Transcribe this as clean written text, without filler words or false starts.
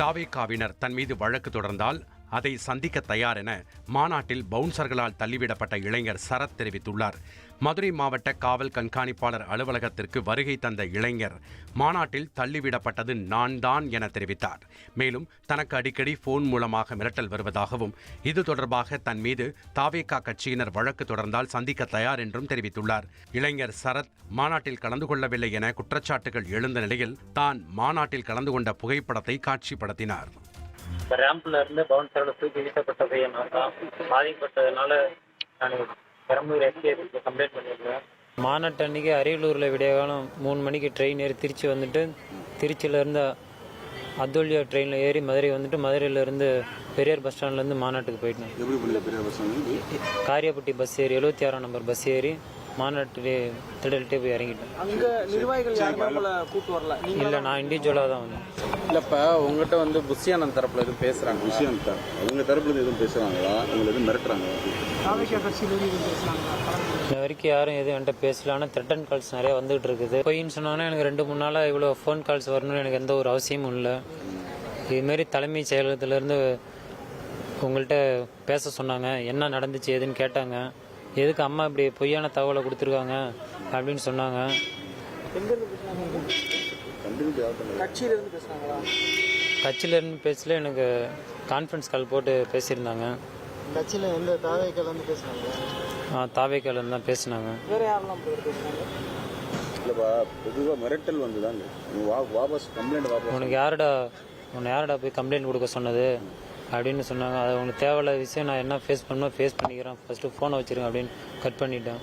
தாவேகாவினர் தன் மீது வழக்கு தொடர்ந்தால் அதை சந்திக்க தயார் என மாநாட்டில் பவுன்சர்களால் தள்ளிவிடப்பட்ட இளைஞர் சரத் தெரிவித்துள்ளார். மதுரை மாவட்ட காவல் கண்காணிப்பாளர் அலுவலகத்திற்கு வருகை தந்த இளைஞர் மாநாட்டில் தள்ளிவிடப்பட்டது நான் தான் என தெரிவித்தார். மேலும் தனக்கு அடிக்கடி போன் மூலமாக மிரட்டல் வருவதாகவும் இது தொடர்பாக தன் மீது தாவேகா கட்சியினர் வழக்கு தொடர்ந்தால் சந்திக்க தயார் என்றும் தெரிவித்துள்ளார். இளைஞர் சரத் மாநாட்டில் கலந்து கொள்ளவில்லை என குற்றச்சாட்டுகள் எழுந்த நிலையில் தான் மாநாட்டில் கலந்து கொண்ட புகைப்படத்தை காட்சிப்படுத்தினார். ரேம்ப்ல இருந்து பவுன்சர்கள் தூக்கி வீசப்பட்டது பாதிக்கப்பட்டதுனால நான் பெரம்பலூர் எஸ்கேக்கு கம்ப்ளைண்ட் பண்ணியிருந்தேன். மாநாட்டு அன்னைக்கு அரியலூரில் விடியகாலம் 3 மணிக்கு ட்ரெயின் ஏறி திருச்சி வந்துட்டு, திருச்சியிலேருந்து அதுல்யா ட்ரெயினில் ஏறி மதுரை வந்துட்டு, மதுரையிலேருந்து பெரியார் பஸ் ஸ்டாண்ட்லேருந்து மாநாட்டுக்கு போயிட்டேன். காரியப்பட்டி பஸ் ஏறி 76ஆம் நம்பர் பஸ் ஏறி மாநாட்டிலே திடல்கிட்டே போய் இறங்கிட்டேன். அங்கே நிர்வாகிகள் யாருமே உங்களை கூட்டு வரல? இல்லை, நான் இண்டிவிஜுவலாக தான் வந்தேன். இல்லைப்பா, உங்கள்கிட்ட வந்து புஷியானந்த் தரப்பில் எதுவும் பேசுகிறாங்க? புஷியானந்த் அவங்க தரப்புல எதுவும் பேசுகிறாங்களா? உங்களை எதுவும் மிரட்டுறாங்க? இன்ன வரைக்கும் யாரும் எதுவும் என்கிட்ட பேசல. ஆனால் த்ரெட்டன் கால்ஸ் நிறையா வந்துகிட்டு இருக்குது. பொய்ன்னு சொன்னாங்கன்னா எனக்கு 2-3 நாளாக இவ்வளோ ஃபோன் கால்ஸ் வரணும்னு எனக்கு எந்த ஒரு அவசியமும் இல்லை. இதுமாரி தலைமை செயலகத்திலேருந்து உங்கள்கிட்ட பேச சொன்னாங்க, என்ன நடந்துச்சு ஏதுன்னு கேட்டாங்க. எதுக்கு அம்மா இப்படி பொய்யான தகவலை கொடுத்துருக்காங்க அப்படின்னு சொன்னாங்க. கட்சியிலேருந்து பேசல, எனக்கு கான்ஃபரன்ஸ் கால் போட்டு பேசியிருந்தாங்க. கட்சியில் எந்த தாவேக்காலேருந்து பேசுனாங்க? தாவேக்காலேருந்து தான் பேசினாங்க. வேறு யாரெல்லாம் பேசுனாங்க? இல்லைப்பா, பொதுவாக மிரட்டல் வந்துதாங்க. வாபஸ் கம்ப்ளைண்ட் உனக்கு யாரடா போய் கம்ப்ளைண்ட் கொடுக்க சொன்னது அப்படின்னு சொன்னாங்க. அது உனக்கு தேவையில்லாத விஷயம், நான் என்ன ஃபேஸ் பண்ணிக்கிறேன், ஃபஸ்ட்டு ஃபோனை வச்சுருங்க அப்படின்னு கட் பண்ணிட்டேன்.